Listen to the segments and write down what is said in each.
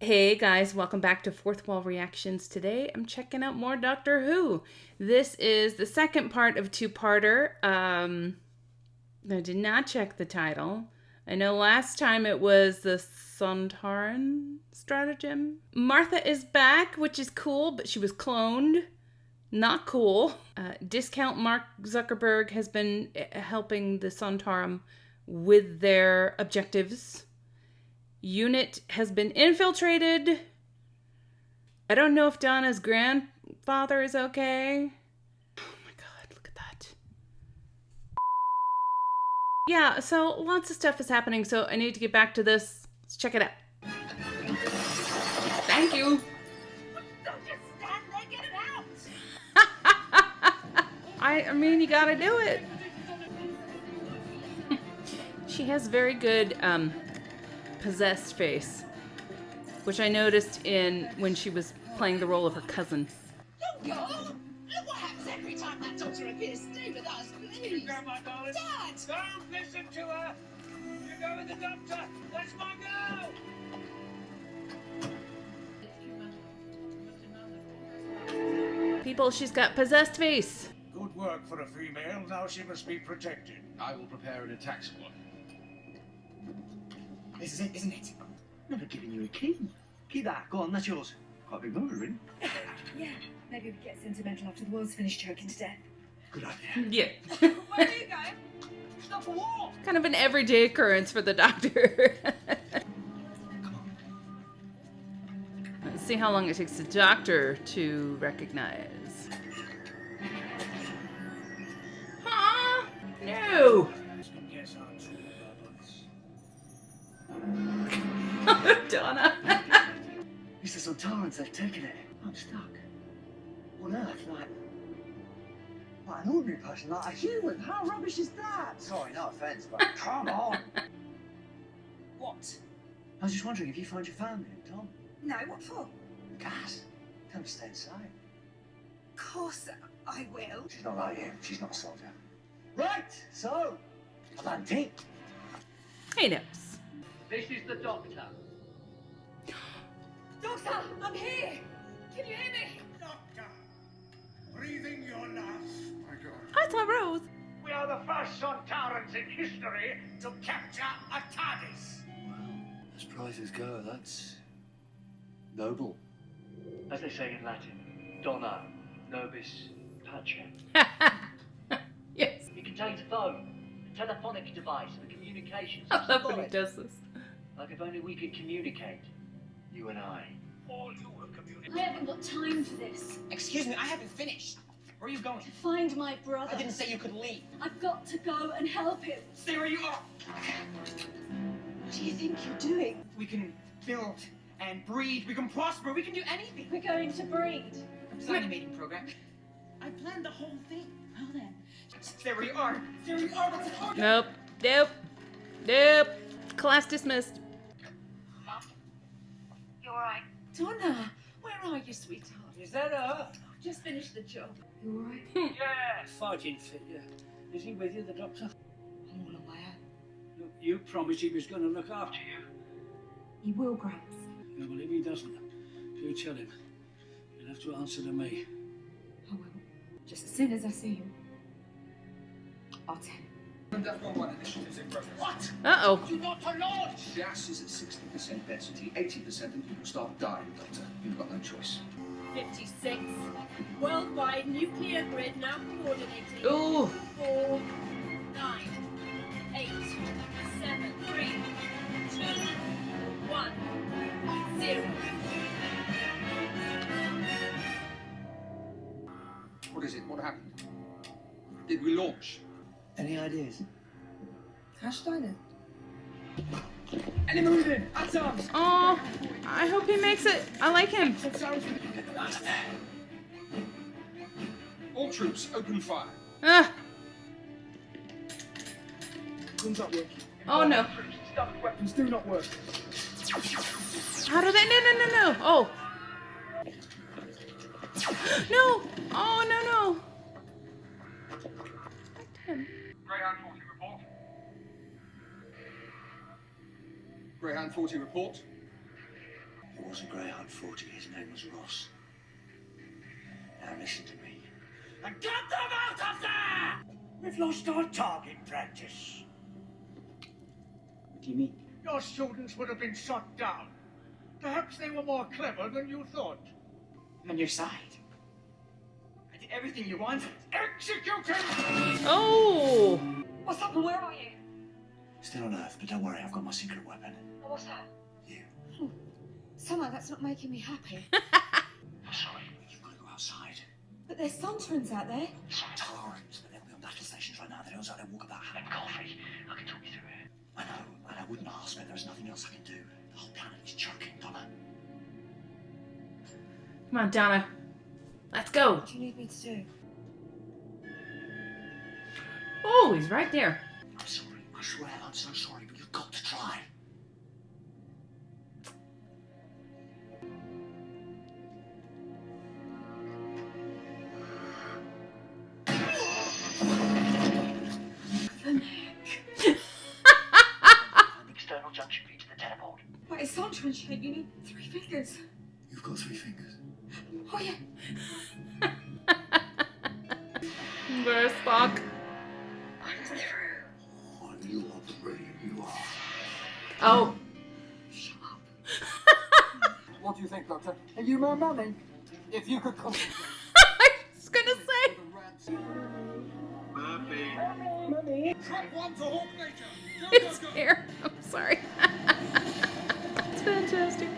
Hey guys, welcome back to Fourth Wall Reactions. Today I'm checking out more Doctor Who. This is the second part of two-parter. I did not check the title. I know last time it was the Sontaran stratagem. Martha is back, which is cool, but she was cloned. Not cool. Discount Mark Zuckerberg has been helping the Sontaran with their objectives. Unit has been infiltrated. I don't know if Donna's grandfather is okay. Oh my god, look at that. Yeah, so lots of stuff is happening, so I need to get back to this. Let's check it out. Thank you. Don't just stand there, get it out! I mean, you gotta do it. She has very good, possessed face, which I noticed in when she was playing the role of her cousin. Don't go! Look what happens every time that doctor appears. Stay with us, please. Grandma, darling. Dad! Don't listen to her. You go with the doctor. That's my girl. People, she's got possessed face. Good work for a female. Now she must be protected. I will prepare an attack squad. This is it, isn't it? Never given you a key. Keep that. Go on, that's yours. Quite a big number, really. Yeah, maybe we get sentimental after the world's finished choking to death. Good idea. Yeah. Where are you going? Stop a war! Kind of an everyday occurrence for the doctor. Come on. Let's see how long it takes the doctor to recognize. Huh? No. Guess I'm true Donna. Mr. Sontarans, they've taken it. I'm stuck. On Earth, like an ordinary person, like a human. How rubbish is that? Sorry, no offence, but come on. What? I was just wondering if you find your family, Tom. No, what for? Gas. Tell them to stay inside. Of course I will. She's not like you. She's not a soldier. Right, so, Avanti. He knows. This is the doctor. Doctor, I'm here! Can you hear me? Doctor, breathing your last. My God. I saw Rose. We are the first Sontarans in history to capture a TARDIS. Well, as prizes go, that's noble. As they say in Latin, dona nobis pacem. Yes. It contains a phone, a telephonic device for communications. I love when he does this. Like if only we could communicate, you and I. All you will communicate. I haven't got time for this. Excuse me, I haven't finished. Where are you going? To find my brother. I didn't say you could leave. I've got to go and help him. Stay where you are. What do you think you're doing? We can build and breed. We can prosper. We can do anything. We're going to breed. It's not a mating program. I planned the whole thing. Well then. Stay where you are. Stay where you are. What's it called? Nope. Nope. Nope. Class dismissed. You alright? Donna, where are you, sweetheart? Is that her? Just finished the job. You alright? Yeah, fighting fit, yeah. Is he with you, the doctor? I'm all on my own. Look, you promised he was going to look after you. He will, Gramps. Yeah, well, if he doesn't, do tell him. You'll have to answer to me. I will. Just as soon as I see him. I'll tell him. Initiatives in progress. What? Uh-oh. You not to launch! Gas is at 60% density. 80% of people start dying, Doctor. You've got no choice. 56. Worldwide nuclear grid now coordinating. Ooh. 4, 9, 8, 7, 3, 2, 1, 0. What is it? What happened? Did we launch? Any ideas? How should I know? Any moving? Atoms! Oh, I hope he makes it. I like him. All troops, open fire. Ah. Guns not working. Oh no. Stealth weapons do not work. How do they? No, no, no, no. Oh. No. Oh, no, no. Him. Greyhound 40 report. Greyhound 40 report. It was a greyhound 40. His name was Ross. Now listen to me. And get them out of there! We've lost our target practice. What do you mean? Your students would have been shot down. Perhaps they were more clever than you thought. I'm on your side. I did everything you wanted. Execute him! Oh! What's up and where are you? Still on Earth, but don't worry, I've got my secret weapon. Oh, what's that? You. Somehow that's not making me happy. I'm sorry, you've got to go outside. But there's Sontarans out there. Some Tarans, but they'll be on battle stations right now. They're outside, they walk about having coffee. I can talk you through it. I know, and I wouldn't ask, but there's nothing else I can do. The whole planet is choking, Donna. Come on, Donna. Let's go. What do you need me to do? Oh, he's right there. I'm sorry, I swear, I'm so sorry, but you've got to try. The neck. An external junction feed to the teleport. But it's Sontaran shape. You need 3 fingers. You've got 3 fingers. Oh, yeah. Where's Spock? I'm through. Oh, you are brilliant, you are. Oh. Shut up. What do you think, Doctor? Are you my mummy? If you could come. I was gonna say. Drop one to Hawk Nature! Go, It's go, go! here. I'm sorry. It's fantastic.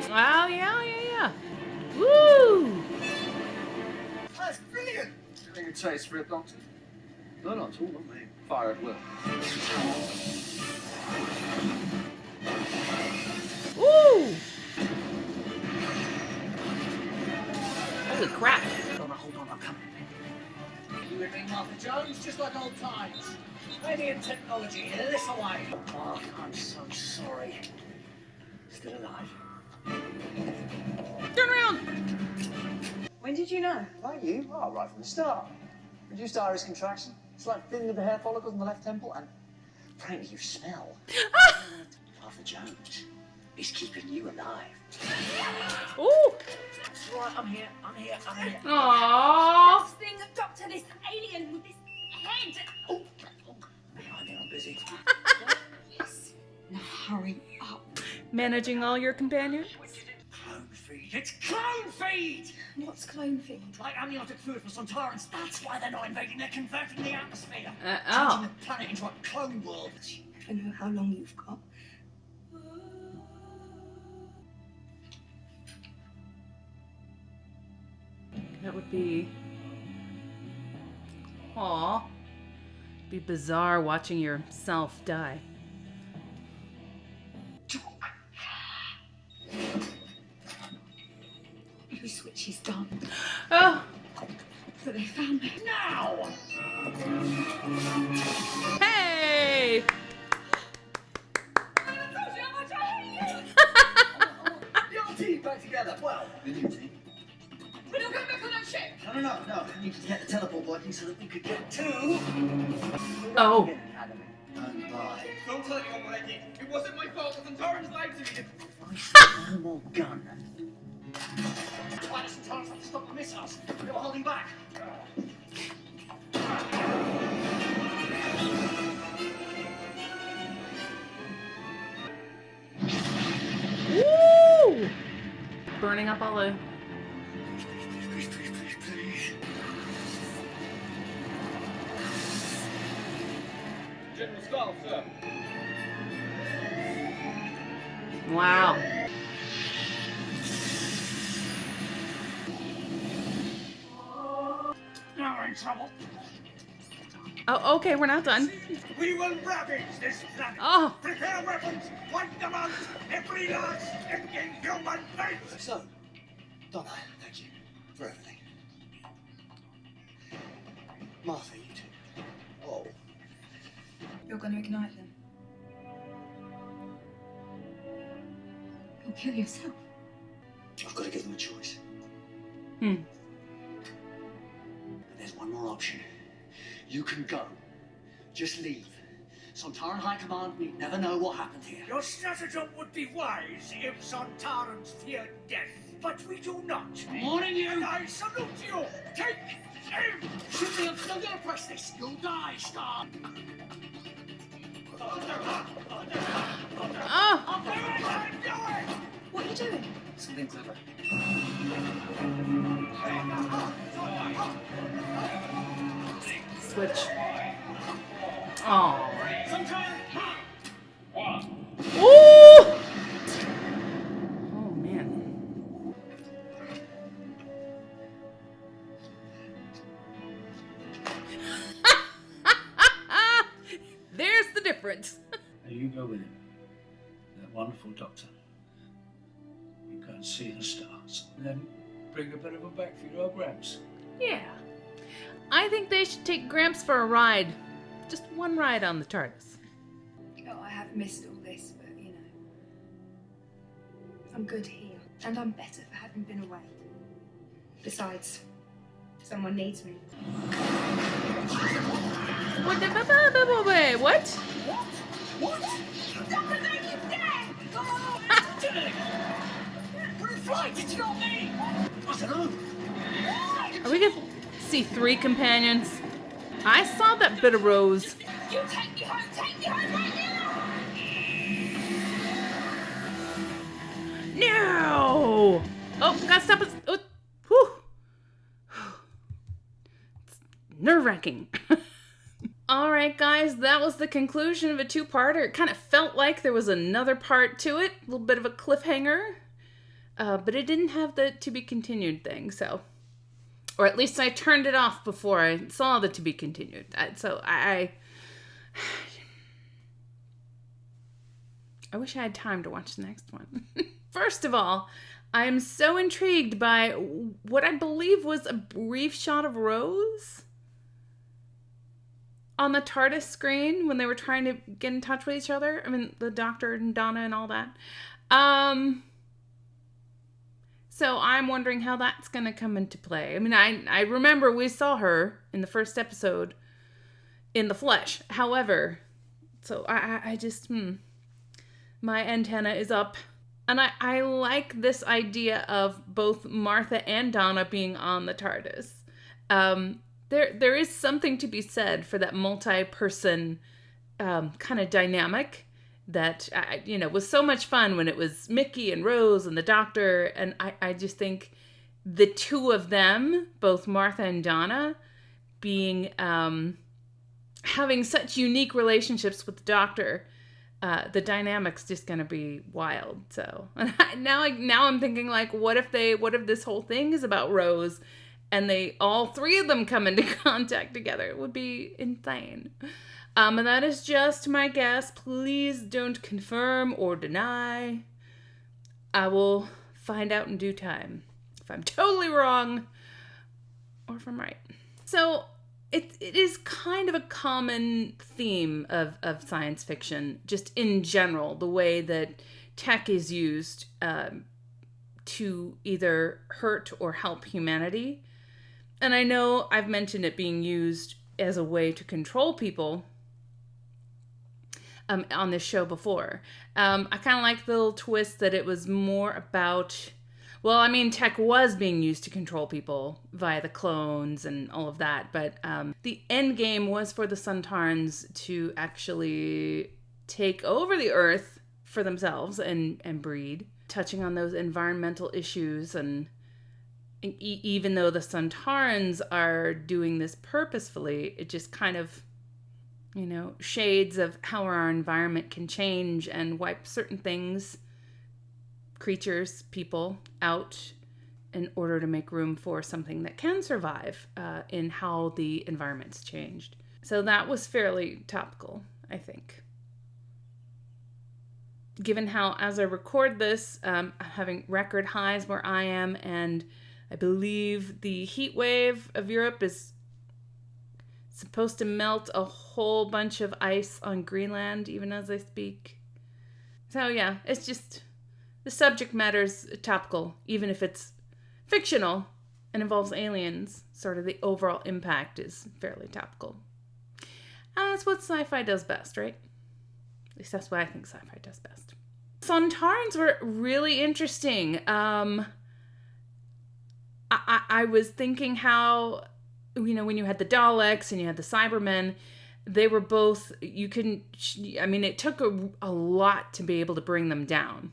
Wow, yeah. Woo! That's brilliant! Getting a taste for it, Doctor? No, not at all, not me. Fire at will. Woo! Holy crap. Donna, hold on, I'm coming. You and me, Martha Jones, just like old times. Alien technology, a little way. Mark, I'm so sorry. Still alive. Turn around. When did you know? Like you? Oh, right from the start. Reduced iris contraction, slight thinning of the hair follicles in the left temple, and frankly, you smell. Martha Jones is keeping you alive. Ooh. That's right, I'm here. Aww. This thing, Doctor, this alien with this head. Oh, behind me, I'm busy. Yes. Now hurry up. Managing all your companions? Clone feed. It's clone feed! What's clone feed? Like amniotic fluid for Sontarans. That's why they're not invading. They're converting the atmosphere. Oh. Changing the planet into a clone world. You never know how long you've got. That would be... Aw. Be bizarre watching yourself die. Blue switch is done. Oh. So they found me. Now! Hey! The old team back together. Well, the new team. We're not going back on that ship. No. I needed to get the teleport working so that we could get to... Oh. Academy. Don't lie. Don't tell anyone what I did. It wasn't my fault. The Sontarans lied to me. No more gun. Why the Sontarans have to stop the missiles? They were holding back. Woo! Burning up all the... Please. General Staff, sir. Wow. Now we're in trouble. Oh, okay, we're not done. We will ravage this planet. Oh. Prepare weapons. Wipe them out. Every last stinking human face. So, Donna, thank you for everything. Martha, you too. Oh. You're going to ignite them. You'll kill yourself. I've got to give them a choice. Hmm. There's one more option. You can go. Just leave. Sontaran High Command, we never know what happened here. Your stratagem would be wise if Sontarans feared death, but we do not. Warning you! And I salute you! Take aim! Shoot me, I'm still gonna press this. You'll die, Star. Oh, I'll do it! I'll do it! What are you doing? Something clever. switch. Oh. Sontaran! Ooh! Oh, man. There's the difference. Now you go with him. That wonderful doctor. You go and see the stars. And then bring a bit of a back for your old Gramps. Yeah. I think they should take Gramps for a ride. Just one ride on the TARDIS. Oh, I have missed all this, but you know. I'm good here, and I'm better for having been away. Besides, someone needs me. What? What? What? Dr. Meg is dead! Oh, We're in flight, it's not me! I don't know. Are we gonna see three companions? I saw that bit of Rose. you take me home right now! No! Oh, gotta stop it. Oh, whew. It's nerve-wracking. All right, guys, that was the conclusion of a two-parter. It kind of felt like there was another part to it, a little bit of a cliffhanger, but it didn't have the to-be-continued thing, so... Or at least I turned it off before I saw the to-be-continued. So I wish I had time to watch the next one. First of all, I'm so intrigued by what I believe was a brief shot of Rose on the TARDIS screen when they were trying to get in touch with each other. I mean, the Doctor and Donna and all that. So I'm wondering how that's going to come into play. I mean, I remember we saw her in the first episode in the flesh. However, so I just, my antenna is up. And I like this idea of both Martha and Donna being on the TARDIS. There is something to be said for that multi-person kind of dynamic that, was so much fun when it was Mickey and Rose and the Doctor. And I just think the two of them, both Martha and Donna, being, having such unique relationships with the Doctor, the dynamic's just going to be wild. So now I'm thinking, like, what if this whole thing is about Rose and all three of them come into contact together? It would be insane. And that is just my guess. Please don't confirm or deny. I will find out in due time if I'm totally wrong or if I'm right. So it is kind of a common theme of science fiction, just in general, the way that tech is used to either hurt or help humanity. And I know I've mentioned it being used as a way to control people on this show before. I kind of like the little twist that it was more about, well, I mean, tech was being used to control people via the clones and all of that, but the end game was for the Sontarans to actually take over the Earth for themselves and breed, touching on those environmental issues. And even though the Sontarans are doing this purposefully, it just kind of, shades of how our environment can change and wipe certain things, creatures, people out in order to make room for something that can survive in how the environment's changed. So that was fairly topical, I think. Given how, as I record this, I'm having record highs where I am, and I believe the heat wave of Europe is supposed to melt a whole bunch of ice on Greenland, even as I speak. So yeah, it's just, the subject matter's topical, even if it's fictional and involves aliens. Sort of the overall impact is fairly topical. That's what sci-fi does best, right? least that's what I think sci-fi does best. Sontarans were really interesting. I was thinking how, when you had the Daleks and you had the Cybermen, they were both, it took a lot to be able to bring them down.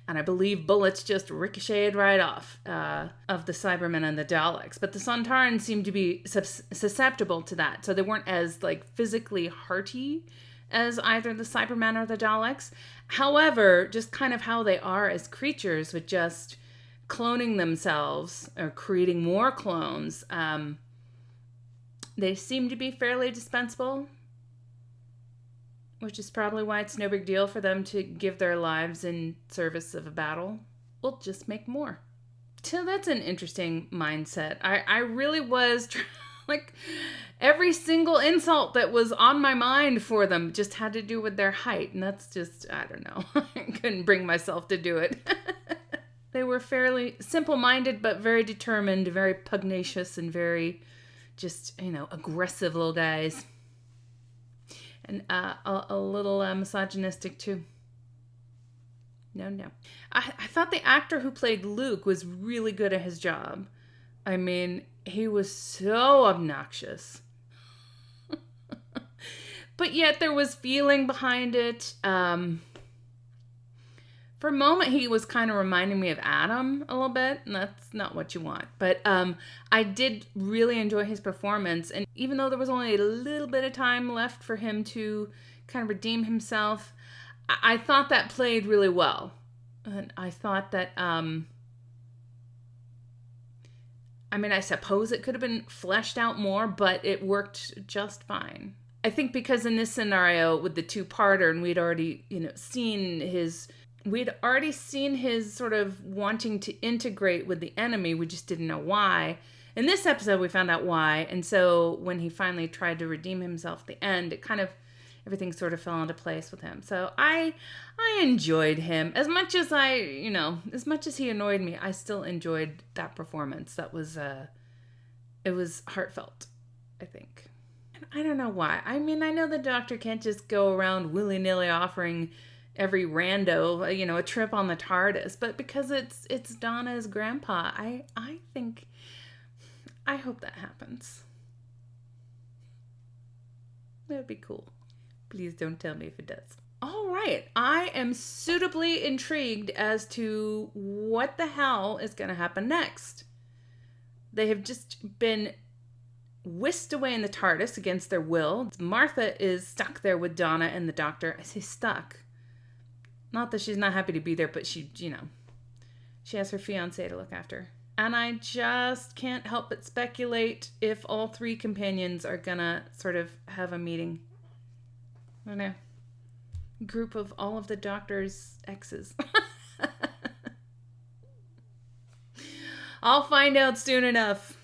And I believe bullets just ricocheted right off of the Cybermen and the Daleks. But the Sontarans seemed to be susceptible to that. So they weren't as physically hearty as either the Cybermen or the Daleks. However, just kind of how they are as creatures with just cloning themselves or creating more clones, they seem to be fairly dispensable, which is probably why it's no big deal for them to give their lives in service of a battle. We'll just make more. So that's an interesting mindset. I really was every single insult that was on my mind for them just had to do with their height. And that's just, I don't know. I couldn't bring myself to do it. They were fairly simple-minded, but very determined, very pugnacious, and very just, aggressive little guys. And a little misogynistic, too. No. I thought the actor who played Luke was really good at his job. I mean, he was so obnoxious. But yet there was feeling behind it. For a moment, he was kind of reminding me of Adam a little bit, and that's not what you want. But I did really enjoy his performance, and even though there was only a little bit of time left for him to kind of redeem himself, I thought that played really well. And I thought that, I suppose it could have been fleshed out more, but it worked just fine. I think because in this scenario with the two-parter, and we'd already, we'd already seen his sort of wanting to integrate with the enemy. We just didn't know why. In this episode, we found out why. And so when he finally tried to redeem himself at the end, everything sort of fell into place with him. So I enjoyed him. As much as as much as he annoyed me, I still enjoyed that performance. That was, it was heartfelt, I think. And I don't know why. I know the Doctor can't just go around willy-nilly offering every rando, a trip on the TARDIS, but because it's Donna's grandpa, I hope that happens. That would be cool. Please don't tell me if it does. All right, I am suitably intrigued as to what the hell is going to happen next. They have just been whisked away in the TARDIS against their will. Martha is stuck there with Donna and the Doctor. I say stuck. Not that she's not happy to be there, but she has her fiancé to look after. And I just can't help but speculate if all three companions are gonna sort of have a meeting. I don't know. Group of all of the Doctor's exes. I'll find out soon enough.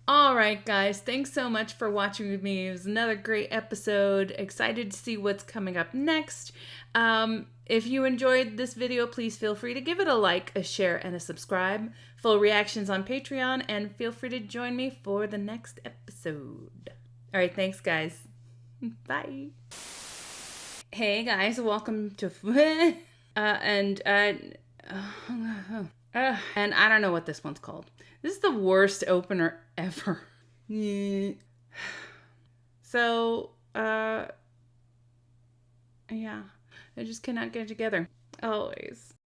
All right, guys. Thanks so much for watching with me. It was another great episode. Excited to see what's coming up next. If you enjoyed this video, please feel free to give it a like, a share, and a subscribe. Full reactions on Patreon, and feel free to join me for the next episode. All right, thanks, guys. Bye. Hey, guys. Welcome to... and I don't know what this one's called. This is the worst opener ever. So, yeah. I just cannot get it together. Always.